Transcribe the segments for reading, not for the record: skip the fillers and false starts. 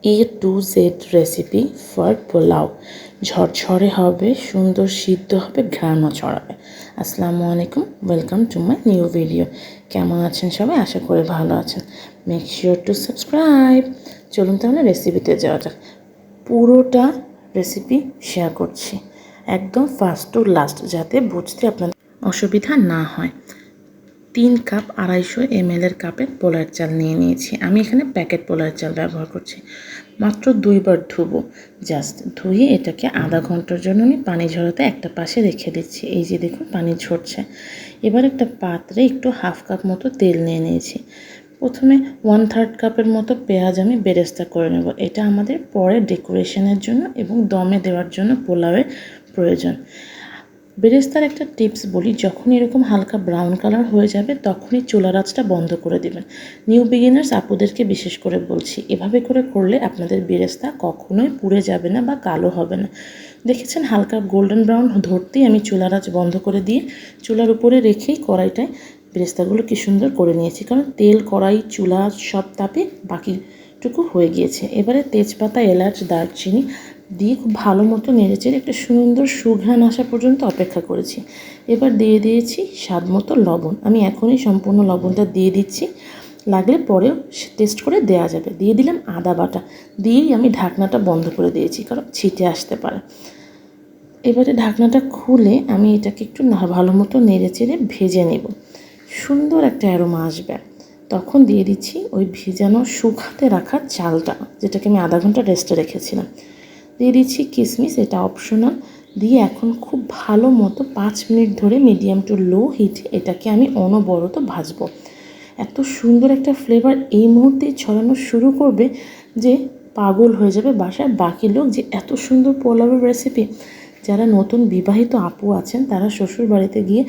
A to Z recipe for pulao. ঝরঝরে হবে, সুন্দর সিদ্ধ হবে, ঘ্রাণও ছড়াবে। আসসালামু আলাইকুম, welcome to my new video. কেমন আছেন সবাই? আশা করি ভালো আছেন। Make sure to subscribe. চলুন তাহলে রেসিপিতে যাওয়া যাক। পুরোটা রেসিপি শেয়ার করছি, একদম ফার্স্ট টু লাস্ট, যাতে বুঝতে আপনাদের অসুবিধা না হয়। 3 কাপ 250 ml কাপের পোলার চাল নিয়ে নিয়েছি। আমি এখানে প্যাকেট পোলার চাল ব্যবহার করছি। মাত্র 2 বার ধুবো, জাস্ট ধুয়ে এটাকে আধা ঘন্টার জন্য আমি পানি ঝরাতে একটা পাশে রেখে দিচ্ছি। এই যে দেখুন পানি ঝরছে। এবার একটা পাত্রে একটু হাফ কাপ মতো তেল নিয়ে নিয়েছি। প্রথমে 1/3 কাপের মতো পেঁয়াজ আমি বেরেস্তা করে নেব। এটা আমাদের পরে ডেকোরেশনের জন্য এবং দমে দেওয়ার জন্য পোলাওয়ের প্রয়োজন। বেরেস্তার একটা টিপস বলি, যখন এরকম হালকা ব্রাউন কালার হয়ে যাবে তখনই চুলার আঁচটা বন্ধ করে দেবেন। নিউ বিগিনার্স আপুদেরকে বিশেষ করে বলছি, এভাবে করে করলে আপনাদের বেরেস্তা কখনোই পুড়ে যাবে না বা কালো হবে না। দেখেছেন হালকা গোল্ডেন ব্রাউন ধরতেই আমি চুলার আঁচ বন্ধ করে দিয়ে চুলার উপরে রেখেই কড়াইটায় বেরেস্তাগুলো কি সুন্দর করে নিয়েছি, কারণ তেল, কড়াই, চুলা সব তাপে বাকিটুকু হয়ে গিয়েছে। এবারে তেজপাতা, এলাচ, দারচিনি দিয়ে খুব ভালো মতো নেড়েচেড়ে একটা সুন্দর সুঘ্রাণ আসা পর্যন্ত অপেক্ষা করেছি। এবার দিয়ে দিয়েছি স্বাদ মতো লবণ। আমি এখনই সম্পূর্ণ লবণটা দিয়ে দিচ্ছি, লাগলে পরেও টেস্ট করে দেওয়া যাবে। দিয়ে দিলাম আদা বাটা, দিয়েই আমি ঢাকনাটা বন্ধ করে দিয়েছি, কারণ ছিটে আসতে পারে। এবারে ঢাকনাটা খুলে আমি এটাকে একটু ভালো মতো নেড়েচেড়ে ভেজে নেব। সুন্দর একটা অ্যারোমা আসবে। তখন দিয়ে দিচ্ছি ওই ভেজানো শুকাতে রাখা চালটা, যেটাকে আমি আধা ঘন্টা রেস্টে রেখেছিলাম। দিয়ে দিচ্ছি কিশমিশ, এটা অপশনাল। দিয়ে এখন খুব ভালো মতো 5 মিনিট ধরে মিডিয়াম টু লো হিটে এটাকে আমি অনবরত ভাজবো। এত সুন্দর একটা ফ্লেভার এই মুহূর্তেই ছড়ানো শুরু করবে যে পাগল হয়ে যাবে বাসার বাকি লোক, যে এত সুন্দর পোলাওয়ের রেসিপি। যারা নতুন বিবাহিত আপু আছেন তারা শ্বশুর বাড়িতে গিয়ে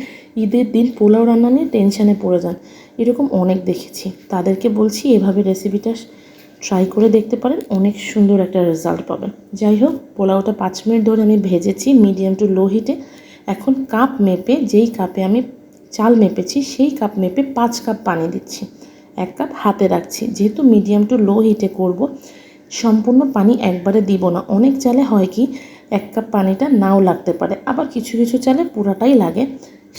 ঈদের দিন পোলাও রান্না নিয়ে টেনশানে পড়ে যান, এরকম অনেক দেখেছি। তাদেরকে বলছি এভাবে রেসিপিটা ট্রাই করে দেখতে পারেন, অনেক সুন্দর একটা রেজাল্ট পাবেন। যাই হোক, পোলাওটা 5 মিনিট ধরে আমি ভেজেছি মিডিয়াম টু লো হিটে। এখন কাপ মেপে, যেই কাপে আমি চাল মেপেছি সেই কাপ মেপে 5 কাপ পানি দিচ্ছি। 1 কাপ হাতে রাখছি, যেহেতু মিডিয়াম টু লো হিটে করব, সম্পূর্ণ পানি একবারে দিব না। অনেক চালে হয় কি 1 কাপ পানিটা নাও লাগতে পারে, আবার কিছু কিছু চালে পুরাটাই লাগে।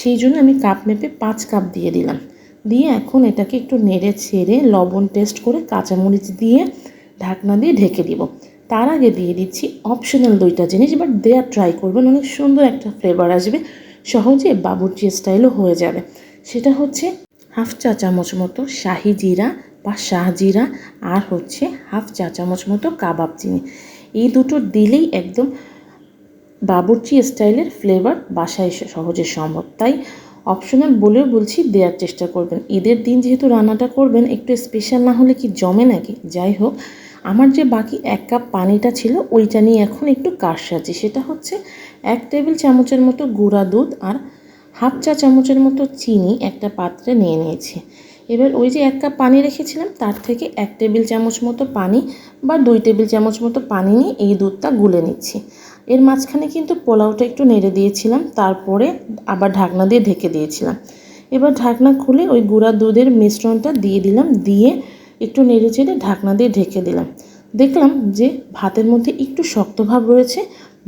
সেই জন্য আমি কাপ মেপে 5 কাপ দিয়ে দিলাম। দিয়ে এখন এটাকে একটু নেড়ে ছেড়ে লবণ টেস্ট করে কাঁচামরিচ দিয়ে ঢাকনা দিয়ে ঢেকে দিব। তার আগে দিয়ে দিচ্ছি অপশনাল 2টা জিনিস, বাট দেওয়ার ট্রাই করবেন, অনেক সুন্দর একটা ফ্লেভার আসবে, সহজে বাবুর্চি স্টাইলও হয়ে যাবে। সেটা হচ্ছে হাফ চা চামচ মতো শাহি জিরা বা শাহজিরা, আর হচ্ছে হাফ চা চামচ মতো কাবাব চিনি। এই দুটো দিলেই একদম বাবুর্চি স্টাইলের ফ্লেভার বাসায় সহজে সম্ভব। তাই অপশনাল বলেও বলছি, দেওয়ার চেষ্টা করবেন। ঈদের দিন যেহেতু রান্নাটা করবেন, একটু স্পেশাল না হলে কি জমে নাকি? যাই হোক, আমার যে বাকি 1 কাপ পানিটা ছিল ওইটা নিয়ে এখন একটু কারসাজি। সেটা হচ্ছে 1 টেবিল চামচের মতো গুঁড়া দুধ আর হাফ চা চামচের মতো চিনি একটা পাত্রে নিয়ে নিয়েছি। এবার ওই যে 1 কাপ পানি রেখেছিলাম তার থেকে 1 টেবিল চামচ মতো পানি বা 2 টেবিল চামচ মতো পানি নিয়ে এই দুধটা গুলে নিচ্ছি। এর মাঝখানে কিন্তু পোলাওটা একটু নেড়ে দিয়েছিলাম, তারপরে আবার ঢাকনা দিয়ে ঢেকে দিয়েছিলাম। এবার ঢাকনা খুলে ওই গুঁড়া দুধের মিশ্রণটা দিয়ে দিলাম, দিয়ে একটু নেড়ে চেড়ে ঢাকনা দিয়ে ঢেকে দিলাম। দেখলাম যে ভাতের মধ্যে একটু শক্ত ভাব রয়েছে,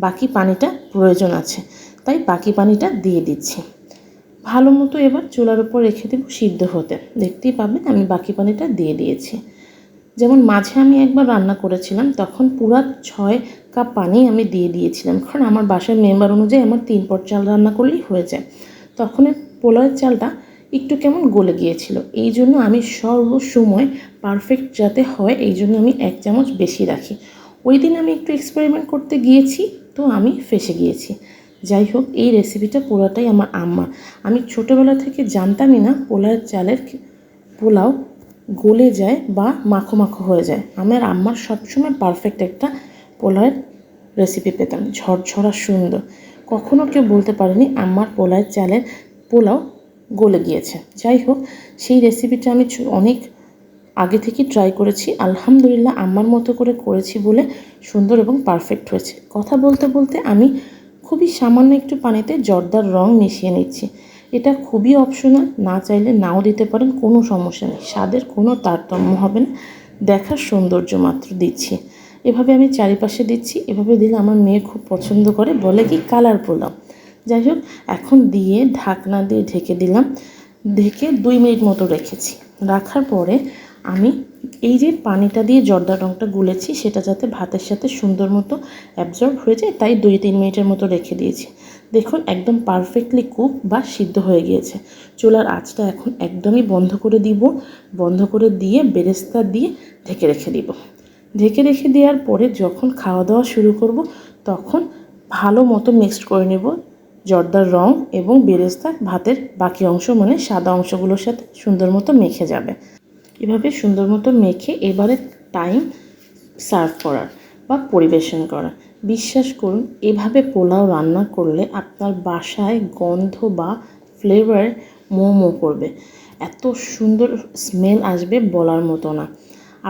বাকি পানিটা প্রয়োজন আছে, তাই বাকি পানিটা দিয়ে দিচ্ছি। ভালো মতো এবার চুলার উপর রেখে দেব সিদ্ধ হতে। দেখতেই পাবেন আমি বাকি পানিটা দিয়ে দিয়েছি। যেমন মাঝে আমি একবার রান্না করেছিলাম, তখন পুরা 6 কাপ পানি আমি দিয়ে দিয়েছিলাম, কারণ আমার বাসার মেম্বার অনুযায়ী আমার 3 পট চাল রান্না করলেই হয়ে যায়। তখন পোলাওয়ের চালটা একটু কেমন গলে গিয়েছিল, এই জন্য আমি সর্বসময় পারফেক্ট যাতে হয় এই জন্য আমি 1 চামচ বেশি রাখি। ওই দিন আমি একটু এক্সপেরিমেন্ট করতে গিয়েছি, তো আমি ফেঁসে গিয়েছি। যাই হোক, এই রেসিপিটা পুরোটাই আমার আম্মা। আমি ছোটোবেলা থেকে জানতামই না পোলাওয়ের চালের পোলাও গলে যায় বা মাখো মাখো হয়ে যায়। আমার আম্মার সবসময় পারফেক্ট একটা পোলাওয়ের রেসিপি পেতাম, ঝরঝরা সুন্দর। কখনও কেউ বলতে পারেনি আম্মার পোলাওয়ের চালের পোলাও গলে গিয়েছে। যাই হোক, সেই রেসিপিটা আমি অনেক আগে থেকে ট্রাই করেছি, আলহামদুলিল্লাহ আম্মার মতো করে করেছি বলে সুন্দর এবং পারফেক্ট হয়েছে। কথা বলতে বলতে আমি খুবই সামান্য একটু পানিতে জর্দার রং মিশিয়ে নিচ্ছি। এটা খুবই অপশনাল, না চাইলে নাও দিতে পারেন, কোনো সমস্যা নেই, স্বাদের কোনো তারতম্য হবে না, দেখার সৌন্দর্য মাত্র দিচ্ছি। এভাবে আমি চারিপাশে দিচ্ছি। এভাবে দিলে আমার মেয়ে খুব পছন্দ করে, বলে কি কালার পোলাও। যাই হোক, এখন দিয়ে ঢাকনা দিয়ে ঢেকে দিলাম। ঢেকে 2 মিনিট মতো রেখেছি। রাখার পরে আমি এই যে পানিটা দিয়ে জর্দার রঙটা গুলেছি, সেটা যাতে ভাতের সাথে সুন্দর মতো অ্যাবজর্ব হয়ে যায়, তাই 2-3 মিনিটের মতো রেখে দিয়েছি। দেখুন একদম পারফেক্টলি কুক বা সিদ্ধ হয়ে গিয়েছে। চুলার আঁচটা এখন একদমই বন্ধ করে দিব। বন্ধ করে দিয়ে বেরেস্তা দিয়ে ঢেকে রেখে দিব। ঢেকে রেখে দেওয়ার পরে যখন খাওয়া দাওয়া শুরু করব, তখন ভালো মতো মিক্সড করে নেব জর্দার রং এবং বেরেস্তা ভাতের বাকি অংশ, মানে সাদা অংশগুলোর সাথে সুন্দর মতো মেখে যাবে। এভাবে সুন্দর মতো মেখে এবারে টাইম সার্ভ করার বা পরিবেশন করা। বিশ্বাস করুন, এভাবে পোলাও রান্না করলে আপনার বাসায় গন্ধ বা ফ্লেভার মোমো করবে। এত সুন্দর স্মেল আসবে বলার মতো না।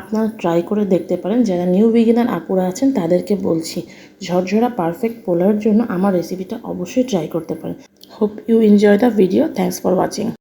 আপনারা ট্রাই করে দেখতে পারেন। যারা নিউ বিগিনার আপুরা আছেন তাদেরকে বলছি, ঝরঝরা পারফেক্ট পোলাওর জন্য আমার রেসিপিটা অবশ্যই ট্রাই করতে পারেন। Hope you enjoy the video. Thanks for watching.